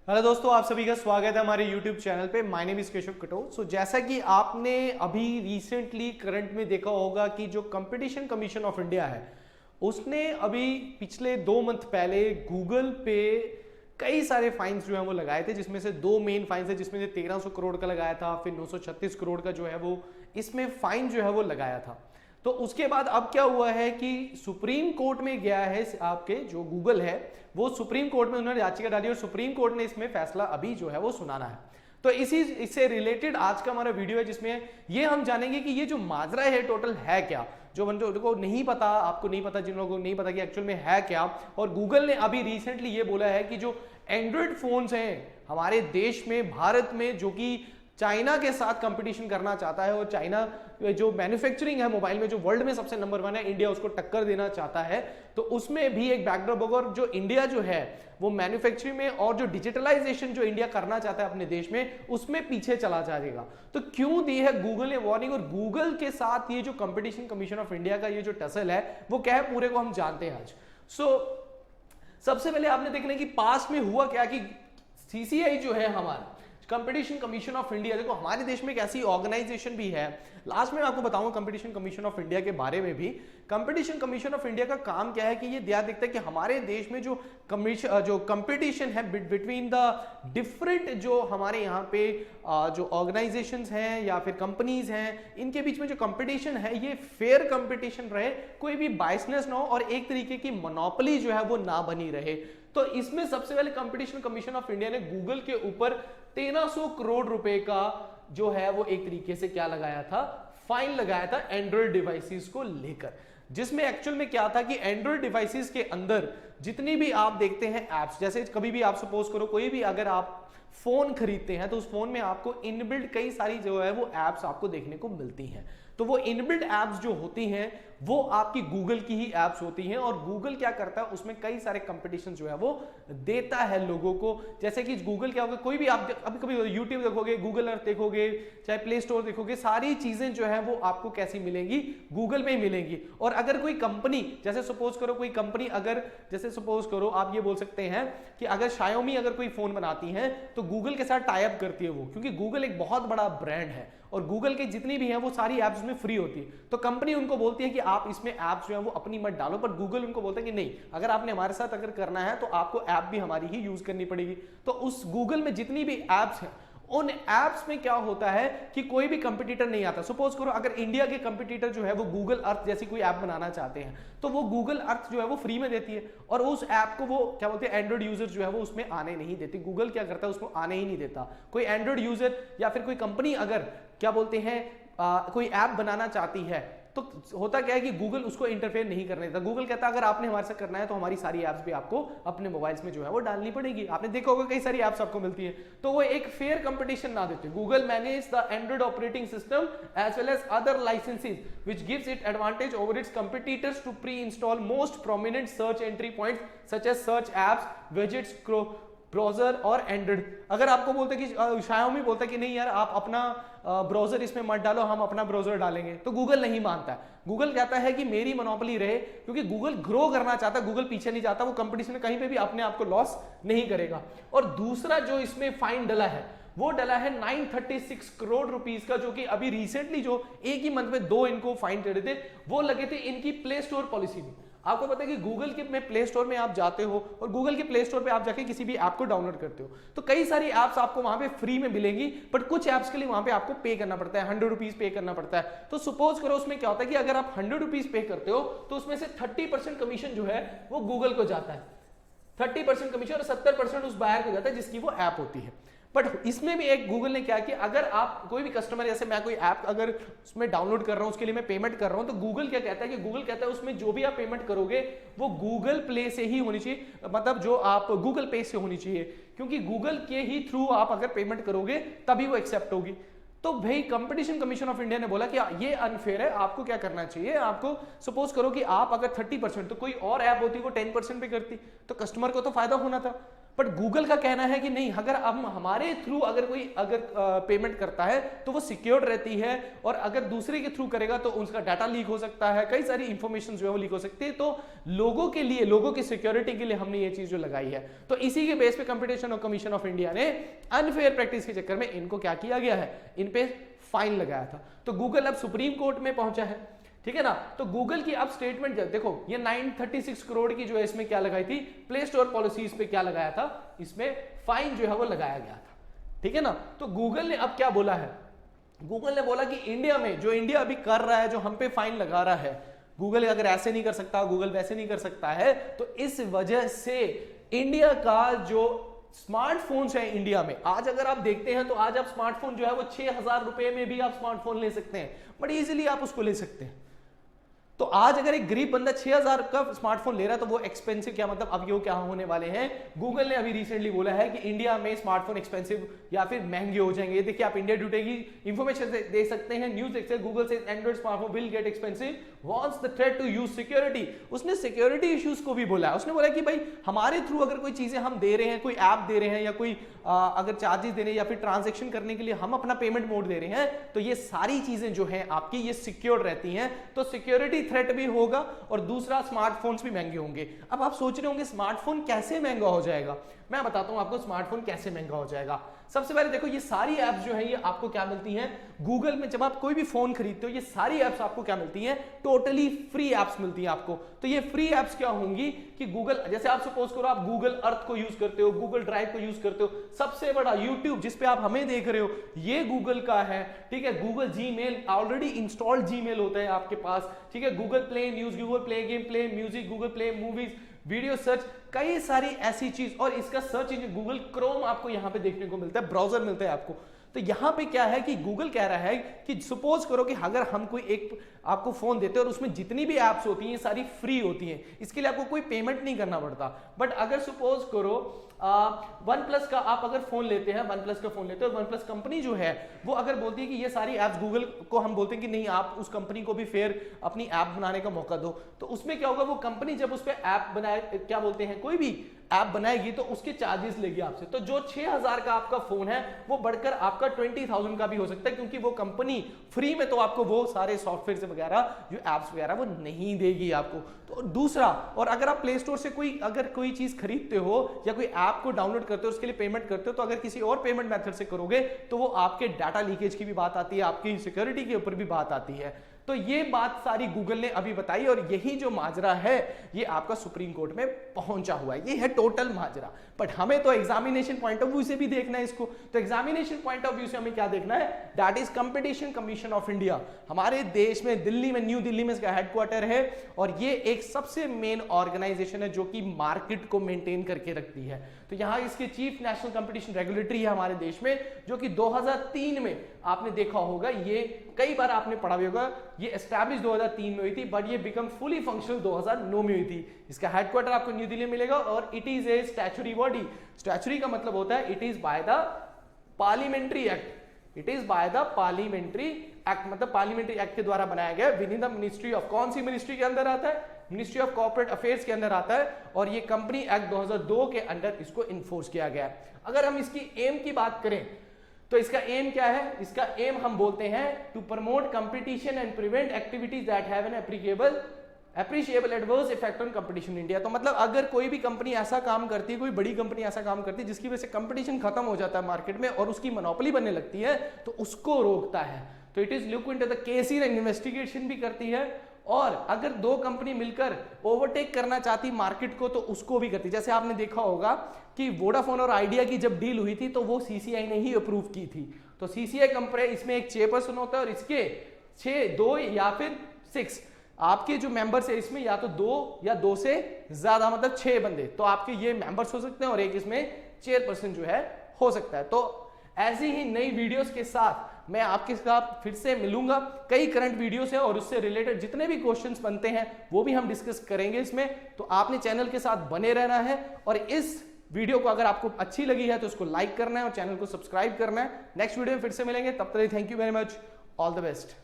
Hello दोस्तों, आप सभी का स्वागत है हमारे YouTube चैनल पे। My name is Keshav Katoch. So जैसा कि आपने अभी रिसेंटली करंट में देखा होगा कि जो कंपटीशन कमीशन ऑफ इंडिया है उसने अभी पिछले 2 मंथ पहले गूगल पे कई सारे फाइन्स जो है वो लगाए थे, जिसमें से 2 मेन फाइन्स है, जिसमें से 1300 करोड़ का लगाया था, फिर 936 करोड़ का जो है वो इसमें फाइन जो है वो लगाया था। तो उसके बाद अब क्या हुआ है कि सुप्रीम कोर्ट में गया है, आपके जो गूगल है वो सुप्रीम कोर्ट में उन्होंने याचिका डाली और सुप्रीम कोर्ट ने इसमें फैसला अभी जो है वो सुनाना है। तो इससे रिलेटेड आज का हमारा वीडियो है, जिसमें ये हम जानेंगे कि ये जो माजरा है टोटल है क्या, जो बंदों को नहीं पता, आपको नहीं पता, जिन लोगों को नहीं पता कि एक्चुअल में है क्या। और गूगल ने अभी रिसेंटली ये बोला है कि जो एंड्रॉइड फोन्स हैं हमारे देश में, भारत में, जो कि चाइना के साथ कंपटीशन करना चाहता है और चाइना जो मैन्युफैक्चरिंग है मोबाइल में जो वर्ल्ड में सबसे नंबर 1 है, इंडिया उसको टक्कर देना चाहता है। तो उसमें भी एक बैकड्रॉप होगा और जो इंडिया जो है वो मैन्युफैक्चरिंग में और जो डिजिटलाइजेशन जो इंडिया करना चाहता है अपने देश में, उसमें पीछे चला जाएगा। तो क्यों दी है गूगल ने वार्निंग, और गूगल के साथ ये जो कंपटीशन कमीशन ऑफ इंडिया का ये जो टसल है वो क्या है पूरे को हम जानते हैं आज। सबसे पहले आपने देखना कि पास्ट में हुआ क्या कि सीसीआई जो है हमारा कंपटीशन कमीशन ऑफ इंडिया, देखो हमारे देश में एक ऐसी ऑर्गेनाइजेशन भी है, लास्ट में मैं आपको बताऊंगा कंपटीशन कमीशन ऑफ इंडिया के बारे में भी। कंपटीशन कमीशन ऑफ इंडिया का काम क्या है कि ये ध्यान देखता है कि हमारे देश में जो कंपटीशन है बिटवीन द डिफरेंट जो हमारे यहाँ पे जो ऑर्गेनाइजेशंस हैं या फिर कंपनीज हैं, इनके बीच में जो कंपटीशन है ये फेयर कंपटीशन रहे, कोई भी बायसनेस ना हो और एक तरीके की मोनोपोली जो है वो ना बनी रहे। तो इसमें सबसे पहले कंपटीशन कमीशन ऑफ इंडिया ने गूगल के ऊपर 1300 करोड़ रुपए का जो है वो एक तरीके से क्या लगाया था, फाइन लगाया था एंड्रॉइड डिवाइसेस को लेकर, जिसमें एक्चुअल में क्या था कि एंड्रॉइड डिवाइसेस के अंदर जितनी भी आप देखते हैं एप्स, जैसे कभी भी आप सपोज करो कोई भी अगर आप फोन खरीदते हैं तो उस फोन में आपको इनबिल्ट कई सारी जो है वो एप्स आपको देखने को मिलती हैं। तो वो इनबिल्ट एप्स जो होती हैं वो आपकी गूगल की ही एप्स होती हैं और गूगल क्या करता है उसमें कई सारे कंपटीशन जो है वो देता है लोगों को। जैसे कि गूगल क्या होगा, कोई भी आप अभी कभी यूट्यूब देखोगे, गूगल अर्थ देखोगे, चाहे प्ले स्टोर देखोगे, सारी चीजें जो है वो आपको कैसी मिलेंगी, गूगल में ही मिलेंगी। और अगर कोई कंपनी, जैसे सपोज करो कोई कंपनी अगर, जैसे सपोज करो आप ये बोल सकते हैं कि अगर शायोमी अगर कोई फोन बनाती है तो गूगल के साथ टाई अप करती है वो, क्योंकि गूगल एक बहुत बड़ा ब्रांड है और गूगल के जितनी भी हैं वो सारी एप्स में फ्री होती है। तो कंपनी उनको बोलती है कि आप इसमें एप्स जो है वो अपनी मत डालो, पर गूगल उनको बोलता है कि नहीं, अगर आपने हमारे साथ अगर करना है तो आपको ऐप भी हमारी ही यूज करनी पड़ेगी। तो उस गूगल में जितनी भी एप्स हैं उन एप्स में क्या होता है कि कोई भी कंपटीटर नहीं आता। सपोज करो अगर इंडिया के कंपटीटर जो है वो गूगल अर्थ जैसी कोई ऐप बनाना चाहते हैं तो वो गूगल अर्थ जो है वो फ्री में देती है और उस ऐप को वो क्या बोलते हैं एंड्रॉइड यूजर जो है वो उसमें आने नहीं देती। गूगल क्या करता है उसको आने ही नहीं देता। कोई एंड्रॉइड यूजर या फिर कोई कंपनी अगर क्या बोलते हैं कोई ऐप बनाना चाहती है तो होता क्या है कि गूगल उसको इंटरफेयर नहीं करने देता। गूगल कहता है अगर आपने हमारे साथ करना है तो हमारी सारी एप्स भी आपको अपने मोबाइल्स में जो है वो डालनी पड़ेगी। आपने देखा होगा कई सारी एप्स आपको मिलती है, तो वो एक फेयर कंपटीशन ना देते। Google manage the Android operating system as well as other licences which gives it advantage over its competitors to pre install most prominent search entry points such as search apps, widgets, browser और Android. अगर आपको बोलते कि शायोमी बोलता है कि नहीं यार आप अपना ब्राउजर इसमें मत डालो, हम अपना ब्राउजर डालेंगे, तो गूगल नहीं मानता है। गूगल कहता है कि मेरी मोनोपोली रहे, क्योंकि गूगल ग्रो करना चाहता है, गूगल पीछे नहीं जाता, वो कंपटीशन में कहीं पे भी अपने आप को लॉस नहीं करेगा। और दूसरा जो इसमें फाइन डला है वो डला है 936 करोड़ रुपीस का, जो कि अभी रिसेंटली जो एक ही मंथ में 2 इनको फाइन चढ़े थे वो लगे थे इनकी प्ले स्टोर पॉलिसी में। आपको पता है कि गूगल के में प्ले स्टोर में आप जाते हो और गूगल के प्ले स्टोर पे आप जाके किसी भी ऐप को डाउनलोड करते हो तो कई सारी एप्स आपको वहां पे फ्री में मिलेंगी, बट कुछ एप्स के लिए वहां पे आपको पे करना पड़ता है, 100 रुपीज पे करना पड़ता है। तो सपोज करो उसमें क्या होता है कि अगर आप 100 रुपीज पे करते हो तो उसमें से 30% कमीशन जो है वो गूगल को जाता है, 30% कमीशन, और 70% उस बायर को जाता है जिसकी वो ऐप होती है। बट इसमें भी एक गूगल ने क्या कि अगर आप कोई भी कस्टमर, जैसे मैं कोई ऐप अगर उसमें डाउनलोड कर रहा हूं उसके लिए मैं पेमेंट कर रहा हूं, तो गूगल क्या कहता है कि गूगल कहता है उसमें जो भी आप पेमेंट करोगे वो गूगल प्ले से ही होनी चाहिए, मतलब जो आप गूगल पे से होनी चाहिए, क्योंकि गूगल के ही थ्रू आप अगर पेमेंट करोगे तभी वो एक्सेप्ट होगी। तो भाई कंपटीशन कमीशन ऑफ इंडिया ने बोला कि ये अनफेयर है, आपको क्या करना चाहिए, आपको सपोज करो कि आप अगर 30%, तो कोई और ऐप होती वो 10% पे करती तो कस्टमर को तो फायदा होना था। बट गूगल का कहना है कि नहीं, अगर हम हमारे थ्रू अगर कोई पेमेंट करता है तो वो सिक्योर्ड रहती है, और अगर दूसरे के थ्रू करेगा तो उसका डाटा लीक हो सकता है, कई सारी इंफॉर्मेशन जो है वो लीक हो सकती है। तो लोगों के लिए, लोगों की सिक्योरिटी के लिए हमने ये चीज जो लगाई है। तो इसी के बेस पे कंपटीशन और कमीशन ऑफ इंडिया ने अनफेयर प्रैक्टिस के चक्कर में इनको क्या किया गया है, इन पे फाइन लगाया था। तो गूगल अब सुप्रीम कोर्ट में पहुंचा है, ठीक है ना। तो गूगल की अब स्टेटमेंट देखो, ये 936 करोड़ की जो है इसमें क्या लगाई थी, प्ले स्टोर पॉलिसीज पे क्या लगाया था, इसमें फाइन जो है वो लगाया गया था, ठीक है ना। तो गूगल ने अब क्या बोला है, गूगल ने बोला कि इंडिया में जो इंडिया अभी कर रहा है, जो हम पे फाइन लगा रहा है, गूगल अगर ऐसे नहीं कर सकता, गूगल वैसे नहीं कर सकता है, तो इस वजह से इंडिया का जो स्मार्टफोन्स है इंडिया में, आज अगर आप देखते हैं तो आज आप स्मार्टफोन जो है वो 6,000 रुपए में भी आप स्मार्टफोन ले सकते हैं, बड़ी इजीली आप उसको ले सकते हैं। तो आज अगर एक गरीब बंदा 6,000 का स्मार्टफोन ले रहा है तो वो एक्सपेंसिव, क्या मतलब अब ये क्या होने वाले हैं, गूगल ने अभी रिसेंटली बोला है कि इंडिया में स्मार्टफोन एक्सपेंसिव या फिर महंगे हो जाएंगे। देखिए आप इंडिया टुडे की इंफॉर्मेशन दे सकते हैं, न्यूज देखते हैं, गूगल से Android smartphone will get expensive, wants the threat to use security. उसने सिक्योरिटी इश्यूज को भी बोला है, उसने बोला कि भाई हमारे थ्रू अगर कोई चीजें हम दे रहे हैं, कोई ऐप दे रहे हैं या कोई अगर चार्जेस दे रहे हैं या फिर ट्रांजेक्शन करने के लिए हम अपना पेमेंट मोड दे रहे हैं, तो ये सारी चीजें जो है आपकी ये सिक्योर रहती हैं। तो सिक्योरिटी थ्रेट भी होगा और दूसरा स्मार्टफोन्स भी महंगे होंगे। अब आप सोच रहे होंगे स्मार्टफोन कैसे महंगा हो जाएगा, मैं बताता हूं आपको स्मार्टफोन कैसे महंगा हो जाएगा। सबसे पहले देखो ये सारी एप्स जो है ये आपको क्या मिलती हैं गूगल में, जब आप कोई भी फोन खरीदते हो ये सारी एप्स आपको क्या मिलती हैं, टोटली फ्री एप्स मिलती हैं आपको। तो ये फ्री एप्स क्या होंगी कि गूगल, जैसे आप सपोज करो आप गूगल अर्थ को यूज करते हो, गूगल ड्राइव को यूज करते हो, सबसे बड़ा यूट्यूब जिस पे आप हमें देख रहे हो ये गूगल का है, ठीक है। Google Gmail already installed Gmail होता है आपके पास, ठीक है। Google play news, Google play game, play music, Google play movies, video search, कई सारी ऐसी चीज, और इसका सर्च इंजन गूगल क्रोम आपको यहां पे देखने को मिलता है, ब्राउजर मिलता है आपको। तो यहां पे क्या है कि गूगल कह रहा है कि सपोज करो कि अगर हम कोई एक आपको फोन देते हैं और उसमें जितनी भी एप्स होती हैं सारी फ्री होती हैं, इसके लिए आपको कोई पेमेंट नहीं करना पड़ता। बट अगर सपोज करो वन प्लस का आप अगर फोन लेते हैं, वन प्लस का फोन लेते हैं, वन प्लस कंपनी जो है वो अगर बोलती है कि ये सारी एप्स, गूगल को हम बोलते हैं कि नहीं आप उस कंपनी को भी फेयर अपनी ऐप बनाने का मौका दो, तो उसमें क्या होगा, वो कंपनी जब उस पर ऐप बनाए, क्या बोलते हैं, कोई भी ऐप बनाएगी तो उसके चार्जेस लेगी आपसे। तो जो 6,000 का आपका फोन है वो बढ़कर आपका 20,000 का भी हो सकता है, क्योंकि वो कंपनी फ्री में तो आपको वो सारे सॉफ्टवेयर से वगैरह जो एप्स वगैरह वो नहीं देगी आपको। तो दूसरा, और अगर आप प्ले स्टोर से कोई चीज खरीदते हो या कोई ऐप को डाउनलोड करते हो, उसके लिए पेमेंट करते हो, तो अगर किसी और पेमेंट मेथड से करोगे तो वो आपके डाटा लीकेज की भी बात आती है, आपकी सिक्योरिटी के ऊपर भी बात आती है। तो ये बात सारी गूगल ने अभी बताई, और यही जो माजरा है ये आपका सुप्रीम कोर्ट में पहुंचा हुआ है, ये है टोटल माजरा। बट हमें तो एग्जामिनेशन पॉइंट ऑफ व्यू से भी देखना है इसको। तो एग्जामिनेशन पॉइंट ऑफ व्यू से हमें क्या देखना है, that is competition commission of India. हमारे देश में दिल्ली में, न्यू दिल्ली में इसका हेडक्वार्टर है, और ये एक सबसे मेन ऑर्गेनाइजेशन है जो कि मार्केट को मेंटेन करके रखती है। तो यहां इसके चीफ नेशनल कंपटीशन रेगुलेटरी है हमारे देश में, जो कि 2003 में आपने देखा होगा, ये कई बार आपने पढ़ा भी होगा, ये एस्टैब्लिश 2003 में हुई थी, बट ये बिकम फुली फंक्शनल 2009 में हुई थी। इसका हेडक्वार्टर आपको न्यू दिल्ली में मिलेगा, और it is a statutory body. Statutory का मतलब होता है it is by the parliamentary act, it is by the parliamentary act, मतलब पार्लियामेंट्री एक्ट के द्वारा बनाया गया, with in the ministry of, कौन सी मिनिस्ट्री के अंदर आता है, मिनिस्ट्री ऑफ कॉर्पोरेट अफेयर्स के अंदर आता है, और ये कंपनी एक्ट 2002 के अंदर इसको इन्फोर्स किया गया है। अगर हम इसकी एम की बात करें तो इसका एम क्या है, इसका एम हम बोलते हैं to promote competition and prevent activities that have an appreciable adverse effect on competition in India. तो मतलब अगर कोई भी कंपनी ऐसा काम करती है, कोई बड़ी कंपनी ऐसा काम करती है जिसकी वजह से कंपटीशन खत्म हो जाता है मार्केट में और उसकी मोनोपोली बनने लगती है, तो उसको रोकता है। तो it is look into the case and investigation भी करती है, और अगर दो कंपनी मिलकर ओवरटेक करना चाहती मार्केट को तो उसको भी करती। जैसे आपने देखा होगा कि वोडाफोन और आइडिया की जब डील हुई थी तो वो सीसीआई ने ही अप्रूव की थी। तो सीसीआई कंपनी, इसमें एक चेयरपर्सन होता है और इसके 2 या फिर 6 आपके जो मेंबर्स है इसमें, या तो 2 या 2 से ज्यादा, मतलब 6 बंदे, तो आपके ये मेंबर्स हो सकते हैं, और एक इसमें चेयरपर्सन जो है हो सकता है। तो ऐसी ही नई वीडियोस के साथ मैं आपके साथ फिर से मिलूंगा। कई करंट वीडियोस है और उससे रिलेटेड जितने भी क्वेश्चंस बनते हैं वो भी हम डिस्कस करेंगे इसमें। तो आपने चैनल के साथ बने रहना है, और इस वीडियो को अगर आपको अच्छी लगी है तो उसको लाइक करना है और चैनल को सब्सक्राइब करना है। नेक्स्ट वीडियो में फिर से मिलेंगे, तब तक thank you very much, all the best.